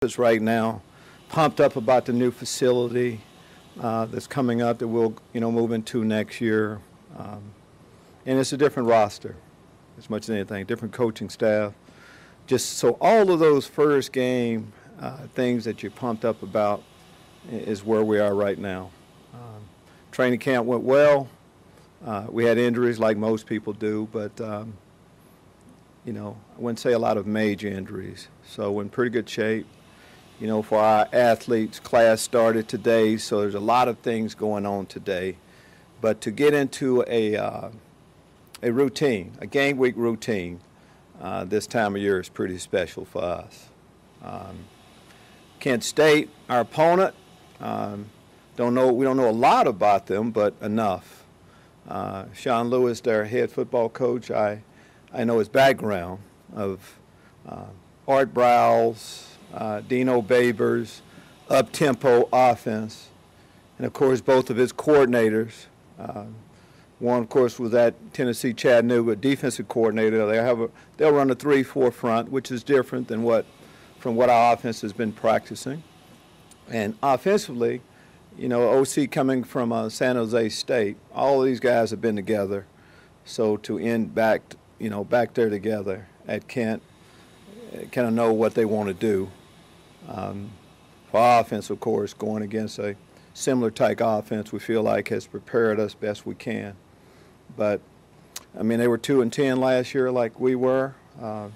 Is right now, pumped up about the new facility that's coming up that we'll move into next year, and it's a different roster, as much as anything, different coaching staff. Just so all of those first game things that you're pumped up about is where we are right now. Training camp went well. We had injuries like most people do, but I wouldn't say a lot of major injuries. So we're in pretty good shape. For our athletes, class started today, so there's a lot of things going on today. But to get into a routine, a game week routine, this time of year is pretty special for us. Kent State, our opponent, we don't know a lot about them, but enough. Sean Lewis, their head football coach, I know his background of Art Browse, Dino Babers, up-tempo offense, and of course both of his coordinators. One, of course, was at Tennessee Chattanooga, defensive coordinator. They'll run a 3-4 front, which is different than from what our offense has been practicing. And offensively, OC coming from San Jose State, all of these guys have been together. So to end back there together at Kent, kind of know what they want to do. For offense, of course, going against a similar type offense, we feel like has prepared us best we can. But, they were 2-10 last year like we were. I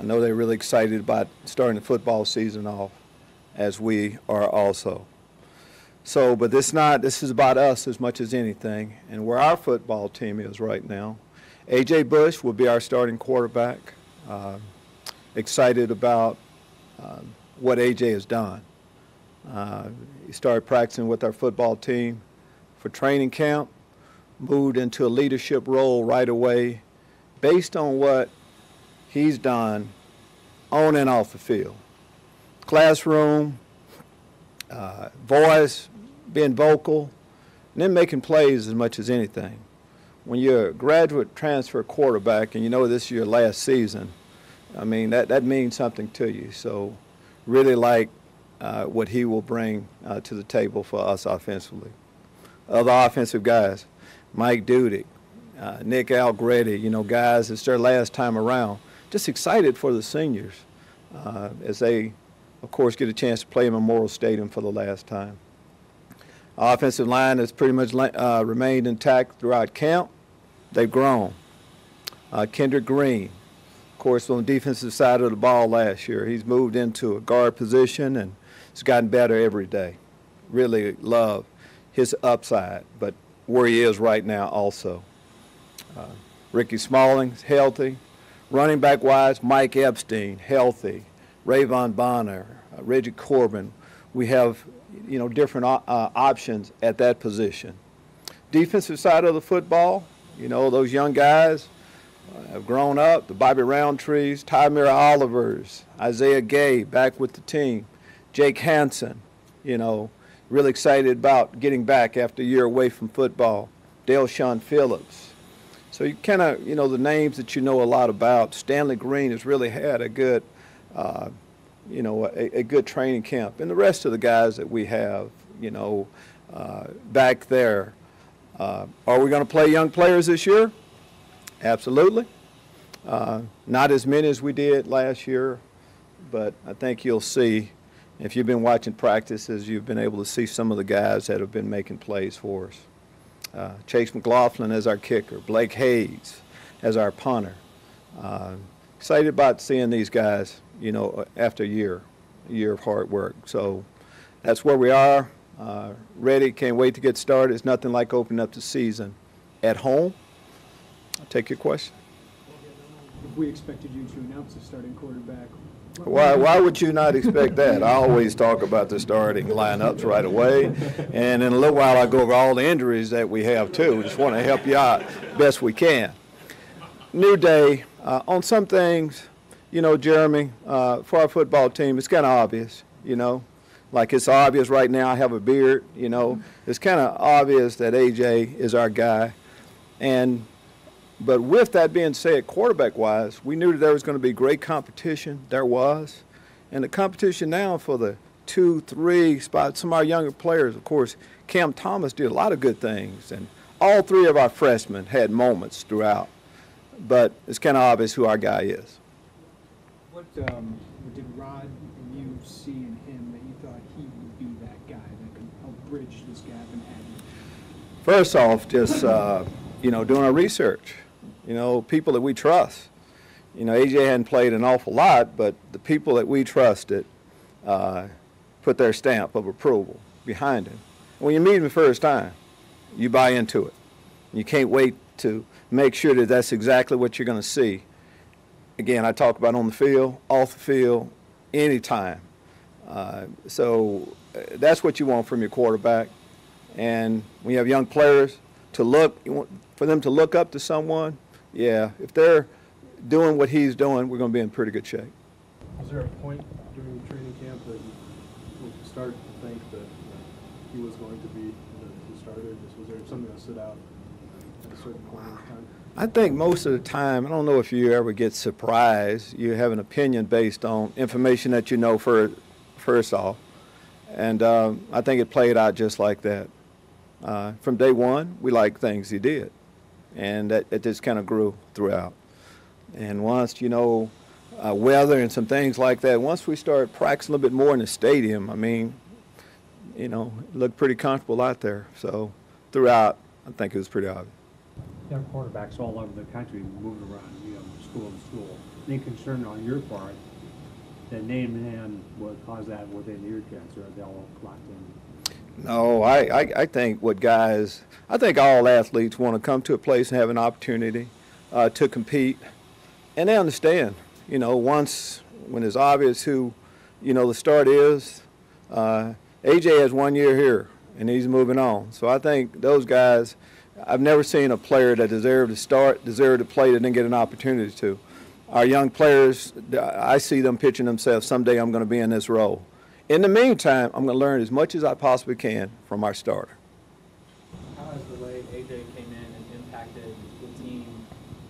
know they're really excited about starting the football season off, as we are also. So, but this is about us as much as anything, and where our football team is right now. A.J. Bush will be our starting quarterback. Excited about what A.J. has done. He started practicing with our football team for training camp, moved into a leadership role right away based on what he's done on and off the field. Classroom, voice, being vocal, and then making plays as much as anything. When you're a graduate transfer quarterback and this is your last season, that means something to you. So really like what he will bring to the table for us offensively. Other offensive guys, Mike Dudick, Nick Algretti, guys, it's their last time around. Just excited for the seniors as they, of course, get a chance to play in Memorial Stadium for the last time. Our offensive line has pretty much remained intact throughout camp. They've grown. Kendrick Green, of course, on the defensive side of the ball last year, he's moved into a guard position and it's gotten better every day. Really love his upside, but where he is right now also. Ricky Smalling's healthy. Running back wise, Mike Epstein, healthy. Rayvon Bonner, Reggie Corbin. We have, different options at that position. Defensive side of the football, those young guys have grown up. The Bobby Roundtrees, Tymir Olivers, Isaiah Gay back with the team. Jake Hansen, really excited about getting back after a year away from football. Dale Sean Phillips. So you kind of, the names that you know a lot about. Stanley Green has really had a good, a good training camp. And the rest of the guys that we have, back there. Are we going to play young players this year? Absolutely. Not as many as we did last year, but I think you'll see, if you've been watching practices, you've been able to see some of the guys that have been making plays for us. Chase McLaughlin as our kicker, Blake Hayes as our punter. Excited about seeing these guys, after a year of hard work. So that's where we are. Ready, can't wait to get started. It's nothing like opening up the season at home. I'll take your question. If we expected you to announce a starting quarterback, why would you not expect that? I always talk about the starting lineups right away, and in a little while I'll go over all the injuries that we have too. Just want to help you out best we can. New day. On some things, Jeremy, for our football team, it's kind of obvious, Like it's obvious right now I have a beard, It's kind of obvious that A.J. is our guy. But with that being said, quarterback-wise, we knew that there was going to be great competition. There was. And the competition now for the 2, 3 spots, some of our younger players, of course, Cam Thomas did a lot of good things, and all 3 of our freshmen had moments throughout. But it's kind of obvious who our guy is. What did Rod and you see in him that you thought he would be that guy that could help bridge this gap and add? First off, just doing our research. People that we trust. AJ hadn't played an awful lot, but the people that we trusted put their stamp of approval behind him. When you meet him the first time, you buy into it. You can't wait to make sure that that's exactly what you're going to see. Again, I talk about on the field, off the field, anytime. So that's what you want from your quarterback. And when you have young players for them to look up to someone, yeah, if they're doing what he's doing, we're going to be in pretty good shape. Was there a point during training camp that you started to think that he was going to be the starter? Was there something that stood out at a certain point in time? I think most of the time, I don't know if you ever get surprised. You have an opinion based on information that you know first off. And I think it played out just like that. From day one, we liked things he did. And it just kind of grew throughout. And once, weather and some things like that, once we started practicing a little bit more in the stadium, it looked pretty comfortable out there. So throughout, I think it was pretty obvious. There are quarterbacks all over the country moving around, school to school. Any concern on your part that name and will cause that within your kids, or are they all locked in? No, I think I think all athletes want to come to a place and have an opportunity to compete. And they understand, when it's obvious who, the start is. AJ has 1 year here, and he's moving on. So I think those guys, I've never seen a player that deserved to start, deserved to play, that didn't get an opportunity to. Our young players, I see them pitching themselves, someday I'm going to be in this role. In the meantime, I'm going to learn as much as I possibly can from our starter. How has the way AJ came in and impacted the team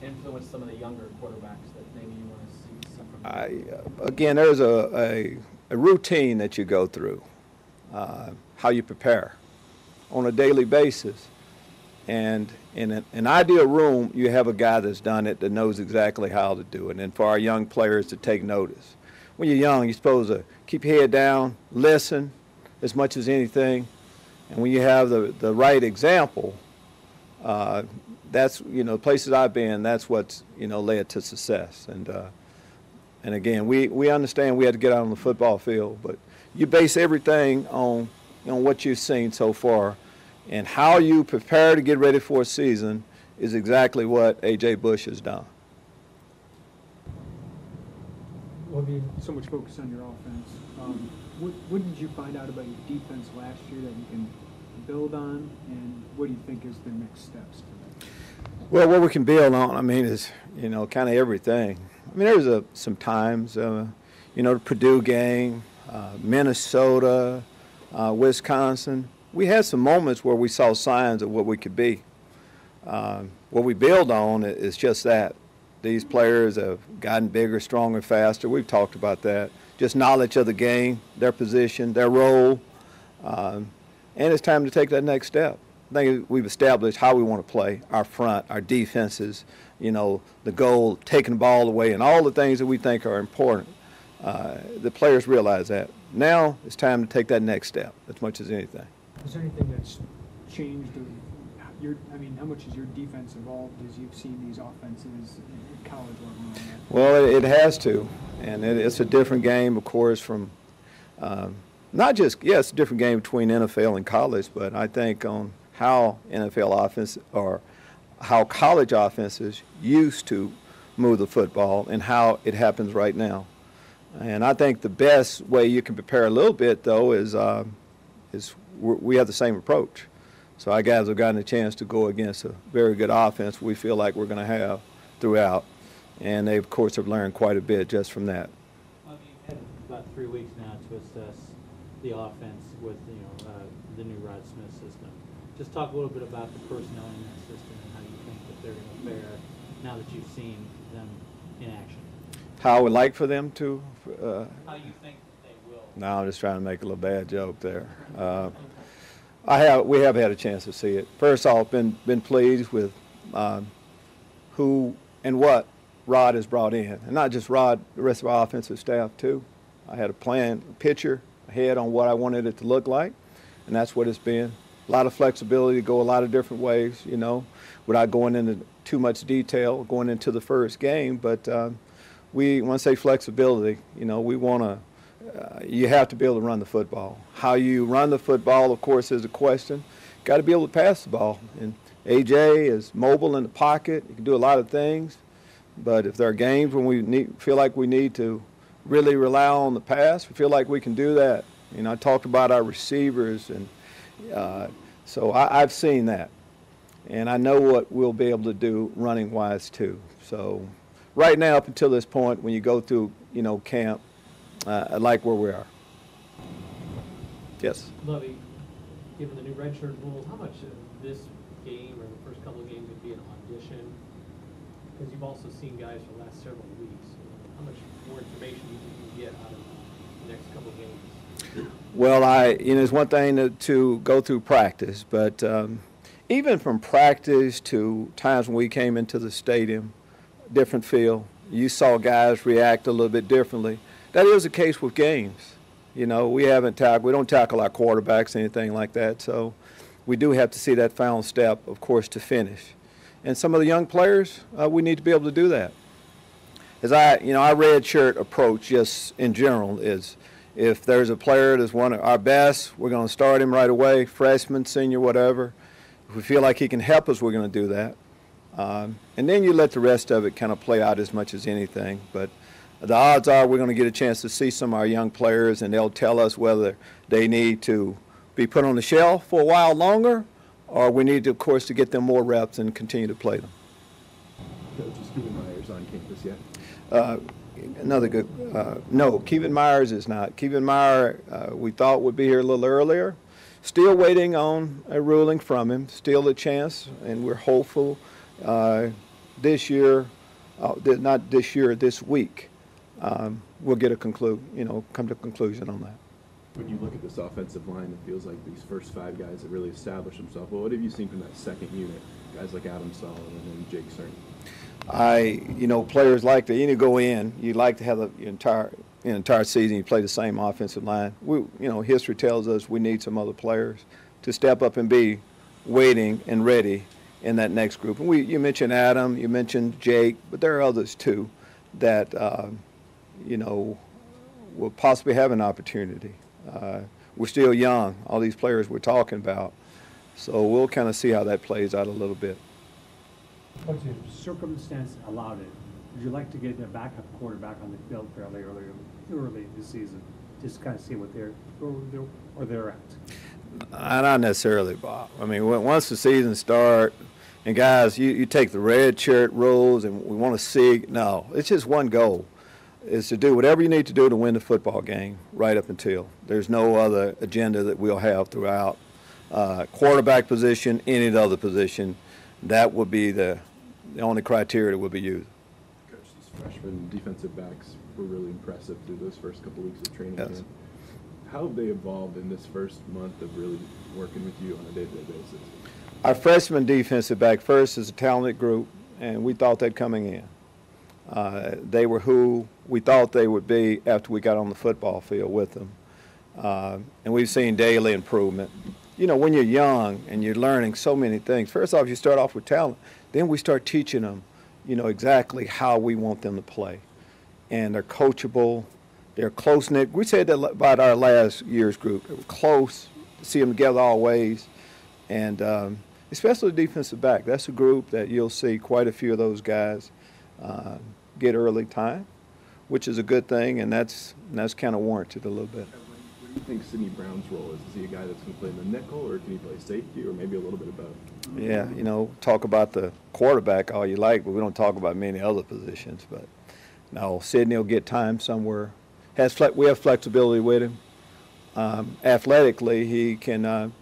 influenced some of the younger quarterbacks that maybe you want to see from them? Again, there's a routine that you go through, how you prepare on a daily basis. And in an ideal room, you have a guy that's done it, that knows exactly how to do it, and for our young players to take notice. When you're young, you're supposed to keep your head down, listen as much as anything. And when you have the right example, that's, places I've been, that's what's, led to success. And again, we understand we had to get out on the football field, but you base everything on, what you've seen so far. And how you prepare to get ready for a season is exactly what A.J. Bush has done. So much focus on your offense. What did you find out about your defense last year that you can build on, and what do you think is the next steps to that? Well, what we can build on, is, kind of everything. There was some times, the Purdue game, Minnesota, Wisconsin. We had some moments where we saw signs of what we could be. What we build on is just that. These players have gotten bigger, stronger, faster. We've talked about that. Just knowledge of the game, their position, their role. And it's time to take that next step. I think we've established how we want to play, our front, our defenses, the goal, taking the ball away, and all the things that we think are important. The players realize that. Now it's time to take that next step as much as anything. Is there anything that's changed? How much has your defense evolved as you've seen these offenses at college level? Well, it has to, and it's a different game, of course, from not just, it's a different game between NFL and college, but I think on how NFL offense or how college offenses used to move the football and how it happens right now. And I think the best way you can prepare a little bit, though, is we have the same approach. So our guys have gotten a chance to go against a very good offense we feel like we're going to have throughout. And they, of course, have learned quite a bit just from that. Well, you've had about 3 weeks now to assess the offense with the new Rod Smith system. Just talk a little bit about the personnel in that system and how you think that they're going to fare now that you've seen them in action. How I would like for them to. How you think they will? No, I'm just trying to make a little bad joke there. We have had a chance to see it. First off, been pleased with who and what Rod has brought in, and not just Rod, the rest of our offensive staff too. I had a plan, a picture ahead on what I wanted it to look like, and that's what it's been. A lot of flexibility to go a lot of different ways, you know, without going into too much detail going into the first game. But we want to say flexibility. You know, we want to. You have to be able to run the football. How you run the football, of course, is a question. Got to be able to pass the ball. And AJ is mobile in the pocket. He can do a lot of things. But if there are games when we feel like we need to really rely on the pass, we feel like we can do that. You know, I talked about our receivers, and so I've seen that. And I know what we'll be able to do running-wise, too. So right now, up until this point, when you go through, you know, camp, I like where we are. Yes? Lovie, given the new redshirt rules, how much of this game or the first couple of games would be an audition? Because you've also seen guys for the last several weeks. How much more information do you think you can get out of the next couple of games? Well, you know, it's one thing to go through practice, but even from practice to times when we came into the stadium, different feel. You saw guys react a little bit differently. That is the case with games. You know, we don't tackle our quarterbacks, anything like that. So we do have to see that final step, of course, to finish. And some of the young players, we need to be able to do that. Our red shirt approach, just in general, is if there's a player that's one of our best, we're going to start him right away, freshman, senior, whatever. If we feel like he can help us, we're going to do that. And then you let the rest of it kind of play out as much as anything. But the odds are we're going to get a chance to see some of our young players, and they'll tell us whether they need to be put on the shelf for a while longer, or we need to, of course, to get them more reps and continue to play them. Coach, is Kevin Myers on campus yet? Another good, no, Kevin Myers is not. Kevin Myers, we thought would be here a little earlier. Still waiting on a ruling from him, still a chance, and we're hopeful this year, not this year, this week, we'll get come to a conclusion on that. When you look at this offensive line, it feels like these first five guys have really established themselves. Well, what have you seen from that second unit? Guys like Adam Solomon and Jake Cerny. Players like to, go in. You like to have the entire season you play the same offensive line. History tells us we need some other players to step up and be waiting and ready in that next group. And you mentioned Adam, you mentioned Jake, but there are others too that will possibly have an opportunity. We're still young, all these players we're talking about, so we'll kind of see how that plays out a little bit. But if circumstance allowed it, would you like to get a backup quarterback on the field fairly early this season, just kind of see what they're at? Not necessarily, Bob. I mean, once the season starts, and guys, you take the red shirt rules, and we want to see. No, it's just one goal, is to do whatever you need to do to win the football game right up until. There's no other agenda that we'll have throughout. Quarterback position, any other position, that would be the only criteria that would be used. Coach, these freshman defensive backs were really impressive through those first couple weeks of training camp. How have they evolved in this first month of really working with you on a day-to-day basis? Our freshman defensive back first is a talented group, and we thought that coming in. They were who we thought they would be after we got on the football field with them. And we've seen daily improvement. When you're young and you're learning so many things, first off, you start off with talent. Then we start teaching them, exactly how we want them to play. And they're coachable. They're close-knit. We said that about our last year's group. They were close, see them together always. And especially the defensive back. That's a group that you'll see quite a few of those guys get early time, which is a good thing, and that's kind of warranted a little bit. What do you think Sidney Brown's role is? Is he a guy that's going to play in the nickel, or can he play safety, or maybe a little bit of both? Yeah, talk about the quarterback all you like, but we don't talk about many other positions. But no, Sidney will get time somewhere. We have flexibility with him. Athletically, he can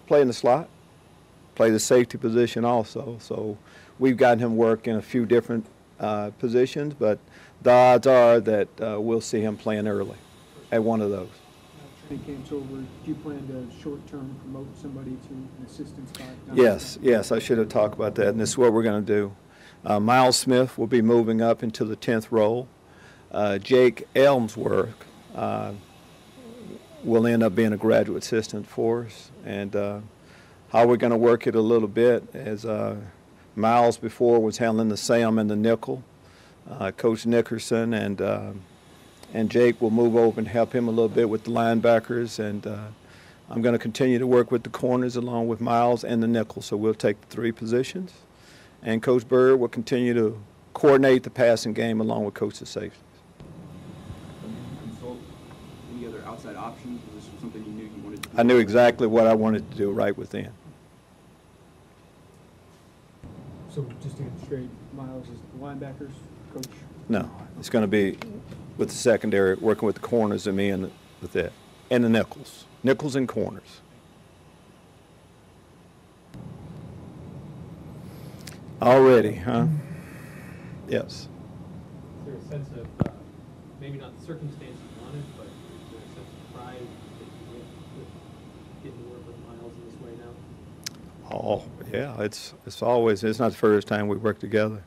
play in the slot, play the safety position also. So we've gotten him work in a few different positions, but the odds are that we'll see him playing early at one of those. Training camp's over. Do you plan to short-term promote somebody to an assistant spot? Yes, I should have talked about that, and this is what we're going to do. Miles Smith will be moving up into the 10th role. Jake Elmsworth will end up being a graduate assistant for us, and how we're going to work it a little bit is Miles before was handling the Sam and the nickel. Coach Nickerson and Jake will move over and help him a little bit with the linebackers, and I'm going to continue to work with the corners along with Miles and the nickel, so we'll take the 3 positions. And Coach Bird will continue to coordinate the passing game along with Coach the safeties. Consult any other outside options? Was this something you knew you wanted to do? I knew exactly what I wanted to do right within. So just to get straight, Miles is the linebackers, coach? No, it's going to be with the secondary, working with the corners and me and with that, and the nickels and corners. Already, huh? Yes. Is there a sense of, maybe not the circumstances you wanted, but is there a sense of pride that you get with getting to work with Miles in this way now? Oh, yeah, it's always, it's not the first time we worked together.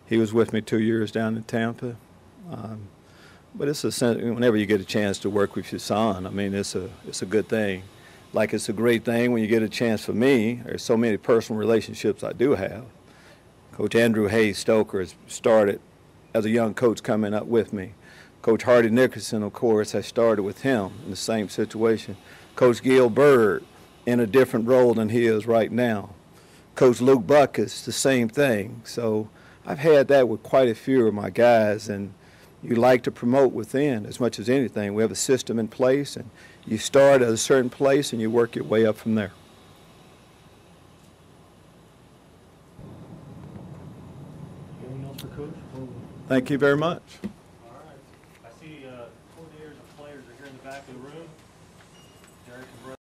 He was with me 2 years down in Tampa. But it's whenever you get a chance to work with your son, I mean, it's a good thing. Like it's a great thing when you get a chance for me. There's so many personal relationships I do have. Coach Andrew Hayes Stoker has started as a young coach coming up with me. Coach Hardy Nickerson, of course, has started with him in the same situation. Coach Gil Bird in a different role than he is right now. Coach Luke Buckus, the same thing. So I've had that with quite a few of my guys, and you like to promote within as much as anything. We have a system in place, and you start at a certain place and you work your way up from there. Anything else for Coach? Thank you very much. All right. I see coordinators and players are here in the back of the room. Derek and Brett.